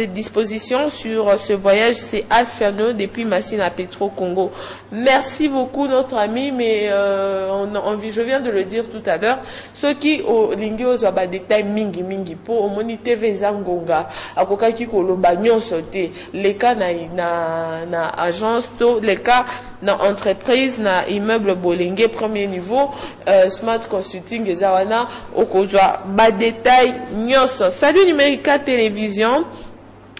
dispositions sur ce voyage. C'est Alferno depuis Massina Petro Congo. Merci beaucoup notre ami, mais je viens de le dire tout à l'heure. Ceux qui au lingio zoba détail mingi pour au moni TV zangonga akoka ki ko lo bagnon sauté les cas na agence to les cas na entreprise na immeuble Bolenge premier niveau Smart Consulting ezawana okozwa ba détail nyonso. Salut Numérica Télévision,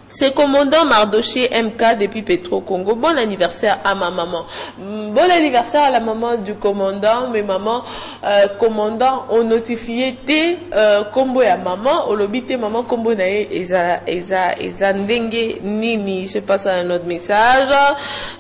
c'est commandant Mardoché MK depuis Petro Congo. Bon anniversaire à ma maman. Bon anniversaire à la maman du commandant. Mes mamans commandant ont notifié tes combo ya maman. Olobité maman combo nae eza ndenge nini. Je passe à un autre message.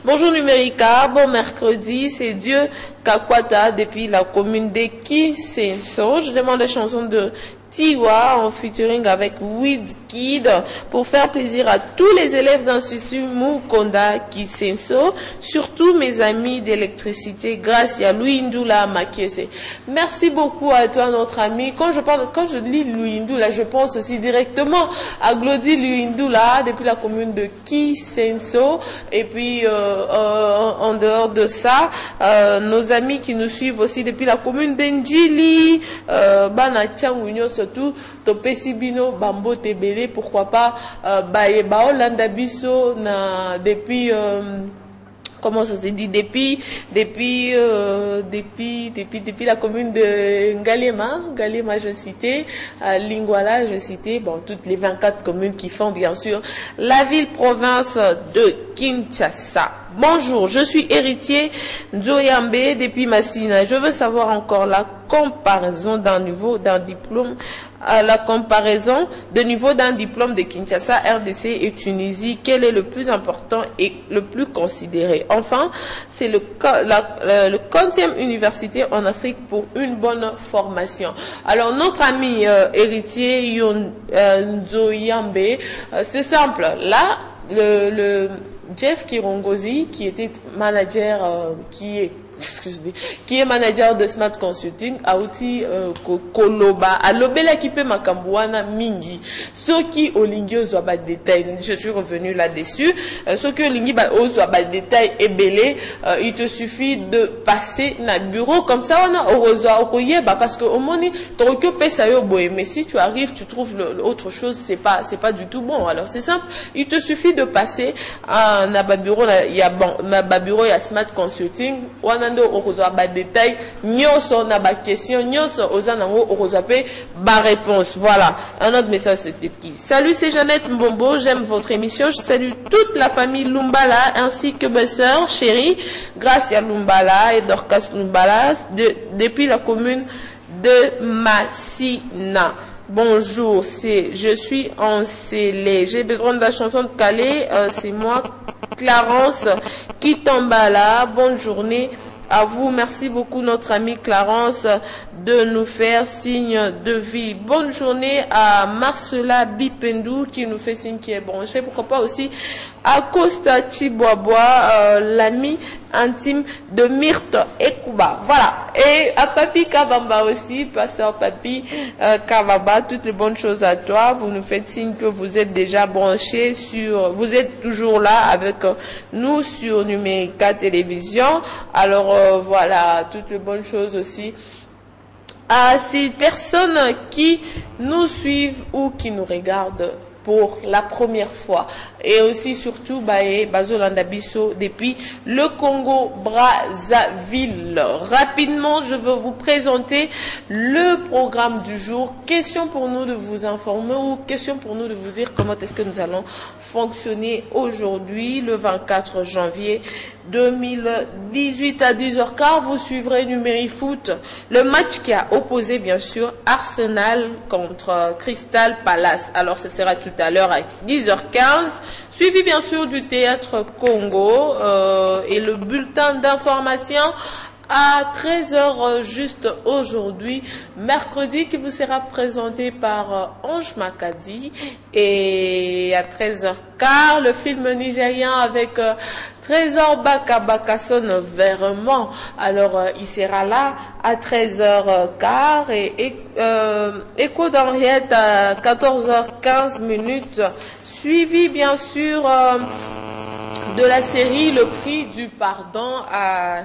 Bonjour Numérica. Bon mercredi. C'est Dieu Kakwata depuis la commune de Kisenso. Je demande la chanson de Tiwa en featuring avec Wizkid pour faire plaisir à tous les élèves d'Institut Mukonda Kisenso, surtout mes amis d'électricité, grâce à Louis Ndoula Makiese. Merci beaucoup à toi notre ami. Quand je lis Louis Ndoula, je pense aussi directement à Glody Louis Ndoula depuis la commune de Kisenso. Et puis en dehors de ça, nos amis qui nous suivent aussi depuis la commune d'Endjili, Bana Tchangunios, surtout Topesi Bino Bambo Tebele, pourquoi pas Baolanda Biso depuis comment ça se dit depuis la commune de Ngaliema je citais, Lingwala je citais, bon toutes les 24 communes qui font bien sûr la ville-province de Kinshasa. Bonjour, je suis héritier Nzoyambe depuis Massina. Je veux savoir encore la comparaison d'un niveau d'un diplôme de Kinshasa, RDC et Tunisie. Quel est le plus important et le plus considéré? Enfin, c'est le 40e université en Afrique pour une bonne formation. Alors, notre ami héritier Nzoyambe, c'est simple. Là, le Jeff Kirongozi, qui était manager, qui est manager de Smart Consulting, a aussi Koloba, a lobela qui peut makambuana mingi. Ceux qui au lingi ont pas de détails, je suis revenu là-dessus. Ceux qui au lingi ont pas de détails et belé, il te suffit de passer na bureau comme ça on a heureusement parce que au moni ton que ça yo boy, mais si tu arrives tu trouves autre chose, c'est pas du tout bon. Alors c'est simple, il te suffit de passer à na bureau il y a bon na bureau il y a Smart Consulting, on a wande okozwa ba détail nyonso na ba question nyonso ozanango okozwa pe ba réponse. Voilà, un autre message c'était qui? Salut, c'est Jeannette Mbombo, j'aime votre émission, je salue toute la famille Lumbala ainsi que mes sœurs chéries Gracia Lumbala et Dorcas Lumbala depuis la commune de Massina. Bonjour, je suis encellée. J'ai besoin de la chanson de Calais. C'est moi, Clarence, qui tombe là. Bonne journée à vous. Merci beaucoup, notre amie Clarence, de nous faire signe de vie. Bonne journée à Marcela Bipendou, qui nous fait signe qui est branché. Pourquoi pas aussi à Costa Chiboaboa, l'ami intime de Myrthe Ekouba. Voilà. Et à Papi Kabamba aussi, pasteur Papi Kabamba, toutes les bonnes choses à toi. Vous nous faites signe que vous êtes déjà branchés vous êtes toujours là avec nous sur Numérica Télévision. Alors voilà, toutes les bonnes choses aussi à ces personnes qui nous suivent ou qui nous regardent pour la première fois. Et aussi surtout Bazolanda Bisso depuis le Congo Brazzaville. Rapidement, je veux vous présenter le programme du jour. Question pour nous de vous informer ou question pour nous de vous dire comment est-ce que nous allons fonctionner aujourd'hui, le 24 janvier 2018 à 10h15. Vous suivrez Numérifoot, le match qui a opposé bien sûr Arsenal contre Crystal Palace. Alors ce sera tout à l'heure à 10h15. Suivi bien sûr du Théâtre Congo et le bulletin d'information à 13h juste aujourd'hui, mercredi, qui vous sera présenté par Ange Makadi. Et à 13h15, le film nigérien avec Trésor Baka Bakason Verement. Alors, il sera là à 13h15 et Écho d'Henriette à 14h15 minutes. Suivi bien sûr de la série Le Prix du Pardon à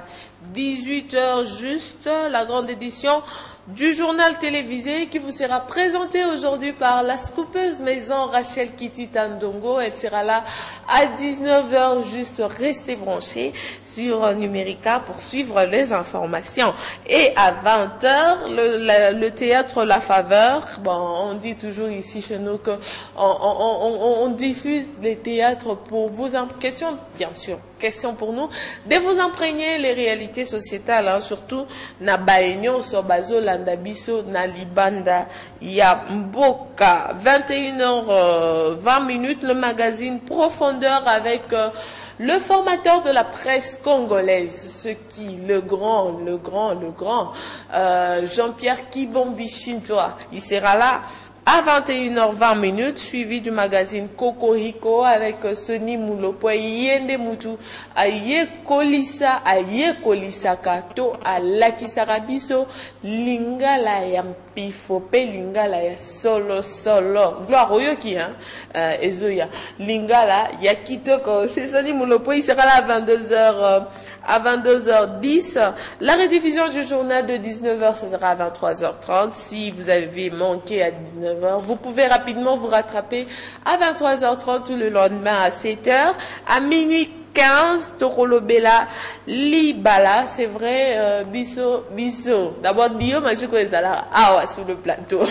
18h juste, la grande édition du journal télévisé qui vous sera présenté aujourd'hui par la scoopeuse maison Rachel Kitty Tandongo. Elle sera là à 19h juste. Restez branchés sur Numérica pour suivre les informations. Et à 20h, le théâtre La Faveur. Bon, on dit toujours ici chez nous que on diffuse les théâtres pour vous. Question, bien sûr, question pour nous de vous imprégner les réalités sociétales, hein, surtout na baignon sur Bazola Biso na Libanda ya Mboka. 21h20 le magazine Profondeur avec le formateur de la presse congolaise, le grand Jean-Pierre Kibombi Shintoa. Il sera là à 21h20, suivi du magazine Cocorico avec Sony Moulopo, Yende Moutou, Aye Kolisa Kato, Alakisarabiso, Lingala Yampifo, Lingala ya solo. Gloire au Yoki, hein, Ezoya. Lingala Yakitoko, c'est Sony Moulopo, il sera là à 22h10. La rediffusion du journal de 19h, ça sera à 23h30. Si vous avez manqué à 19h, vous pouvez rapidement vous rattraper à 23h30 ou le lendemain à 7h. À minuit 15, Tokolobela Libala, c'est vrai, Bisso. D'abord, Dio Majiko Ezala, sur le plateau.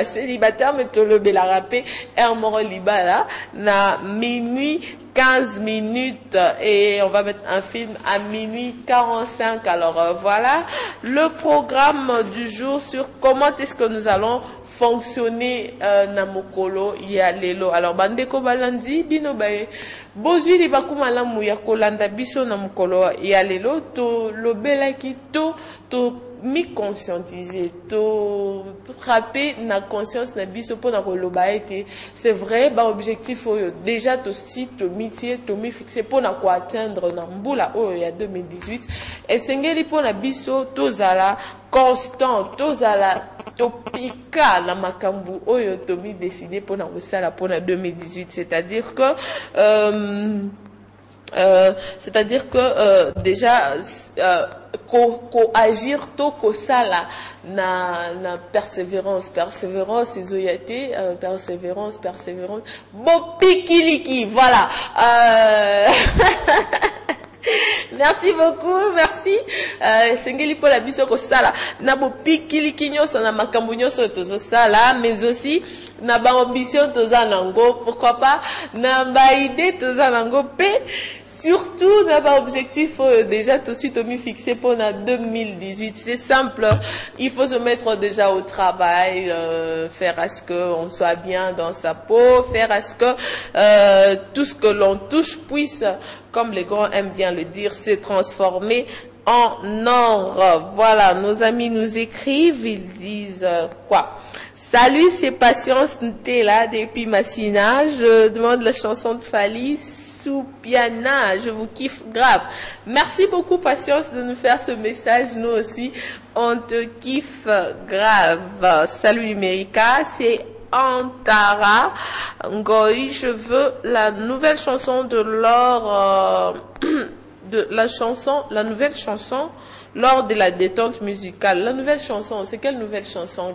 Célibataire, mais Tolobela Rapé, Hermoro Libala, na minuit 15 minutes et on va mettre un film à minuit 45. Alors voilà le programme du jour sur comment est-ce que nous allons fonctionner Namokolo Yalelo. Alors Bandeko Balandi Bino Bae Bozui Libakuma Lamu Yakolanda Biso Namokolo Yalelo to Lobelaki to mi conscientiser, to frapper na conscience na biso pour na koloba ete c'est vrai ba objectif oyo déjà to si to métier to mi fixé pour na ko atteindre na mbula oyo ya 2018 et sengeli pour na biso tozala constant, tozala topika na makambu oyo to mi décider pour na kosala pour na 2018, c'est-à-dire que déjà agir to kosala na persévérance izoyate persévérance bopikiliki, voilà. Merci beaucoup, merci. Sengeli pour la biso ko sala. Na bo pikili kinyo na makambo nyonso tozo sala, mais aussi na ba ambition toza nango, pourquoi pas na ba idée toza nango pe surtout na ba objectif déjà aussi tomi fixé pour na 2018. C'est simple, il faut se mettre déjà au travail, faire à ce que on soit bien dans sa peau, faire à ce que tout ce que l'on touche puisse, comme les grands aiment bien le dire, se transformer en or. Voilà, nos amis nous écrivent, ils disent quoi? Salut, c'est Patience Ntela depuis Massina. Je demande la chanson de Fali, Soupiana. Je vous kiffe grave. Merci beaucoup, Patience, de nous faire ce message. Nous aussi, on te kiffe grave. Salut, Numérica, c'est Antara Ngoï. Je veux la nouvelle chanson de Laure, la nouvelle chanson lors de la détente musicale. La nouvelle chanson, c'est quelle nouvelle chanson?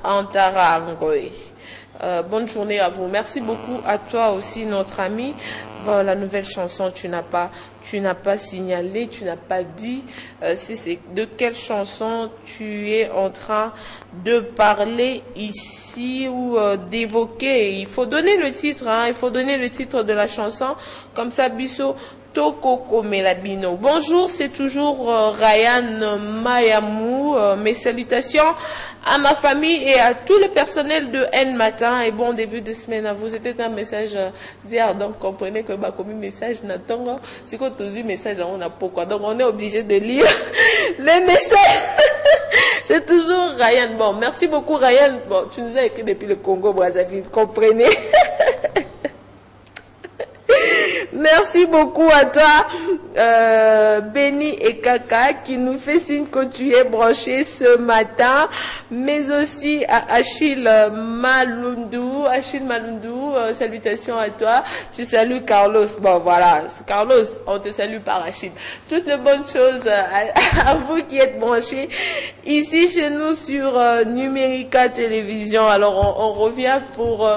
Antara Ngoï. Bonne journée à vous. Merci beaucoup à toi aussi, notre ami. Bon, la nouvelle chanson, tu n'as pas signalé, tu n'as pas dit de quelle chanson tu es en train de parler ici ou d'évoquer. Il faut donner le titre, hein, il faut donner le titre de la chanson. Comme ça, Bisso Tokoko Melabino. Bonjour, c'est toujours Ryan Mayamou. Mes salutations à ma famille et à tout le personnel de N Matin et bon début de semaine à vous. C'était un message d'hier, donc comprenez que comme message n'attend si qu'on te dit message on a pourquoi, donc on est obligé de lire les messages. C'est toujours Ryan. Bon, merci beaucoup Ryan. Bon, tu nous as écrit depuis le Congo Brazzaville, comprenez. Merci beaucoup à toi, Benny et Kaka, qui nous fait signe que tu es branché ce matin, mais aussi à Achille Malundou. Achille Malundou, salutations à toi. Tu salues Carlos. Bon, voilà, Carlos, on te salue par Achille. Toutes les bonnes choses à vous qui êtes branchés ici chez nous sur Numérica Télévision. Alors, on revient pour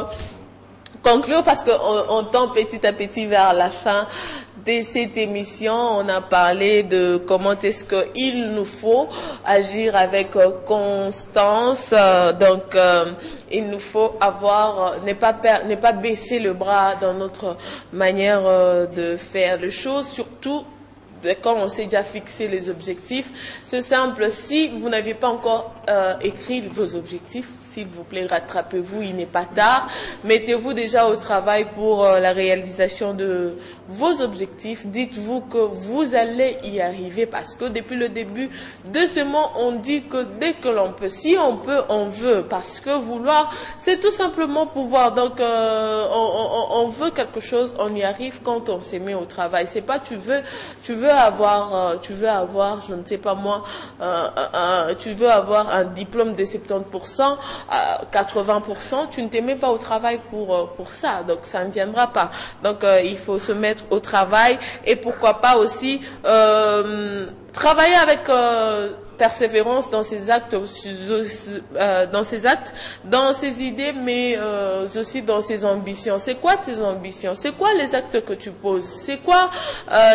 conclure parce qu'on tend petit à petit vers la fin de cette émission. On a parlé de comment est-ce qu'il nous faut agir avec constance. Donc, il nous faut avoir, ne pas baisser le bras dans notre manière de faire les choses, surtout quand on s'est déjà fixé les objectifs. C'est simple, si vous n'avez pas encore écrit vos objectifs, s'il vous plaît, rattrapez-vous, il n'est pas tard. Mettez-vous déjà au travail pour la réalisation de vos objectifs. Dites-vous que vous allez y arriver parce que depuis le début de ce mois, on dit que dès que l'on peut, si on peut, on veut. Parce que vouloir, c'est tout simplement pouvoir. Donc, on veut quelque chose, on y arrive quand on s'est mis au travail. C'est pas tu veux avoir, je ne sais pas moi, tu veux avoir un diplôme de 70%, 80%, tu ne t'aimais pas au travail pour ça, donc ça ne viendra pas. Donc il faut se mettre au travail et pourquoi pas aussi travailler avec persévérance dans ses actes, dans ses idées, mais aussi dans ses ambitions. C'est quoi tes ambitions? C'est quoi les actes que tu poses? C'est quoi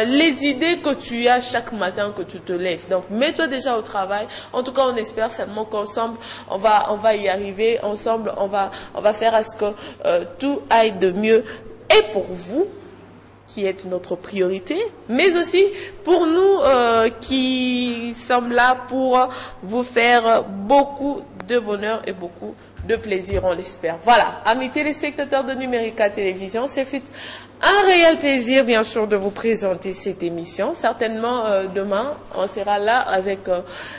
les idées que tu as chaque matin que tu te lèves? Donc, mets-toi déjà au travail. En tout cas, on espère seulement qu'ensemble, on va y arriver. Ensemble, on va faire à ce que tout aille de mieux. Et pour vous, qui est notre priorité, mais aussi pour nous qui sommes là pour vous faire beaucoup de bonheur et beaucoup de plaisir, on l'espère. Voilà, amis téléspectateurs de Numérica Télévision, c'est un réel plaisir, bien sûr, de vous présenter cette émission. Certainement, demain, on sera là avec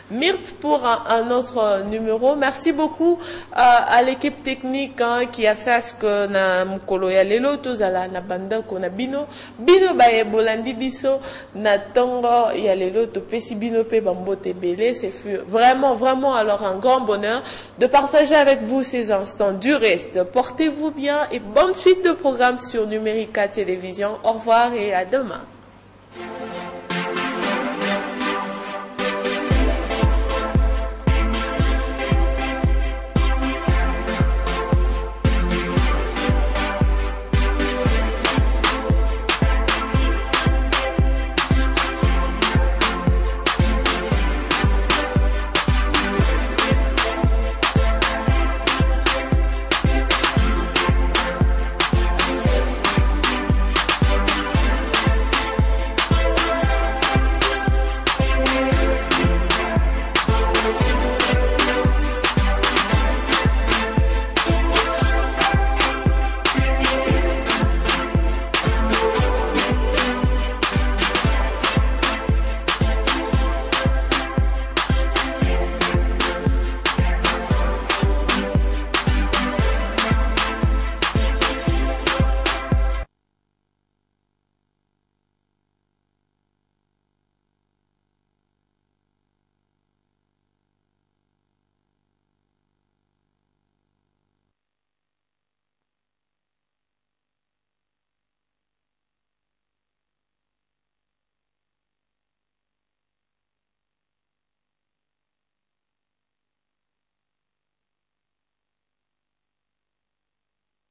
Myrthe pour un autre numéro. Merci beaucoup à l'équipe technique qui a fait ce que na mukolo ya lelo tozala na banda ko na bino bae bolandi biso na tongo ya lelo to pesi bino pe bambote belé. C'est vraiment alors un grand bonheur de partager avec vous ces instants. Du reste, portez-vous bien et bonne suite de programme sur Numérica Télévision. Au revoir et à demain.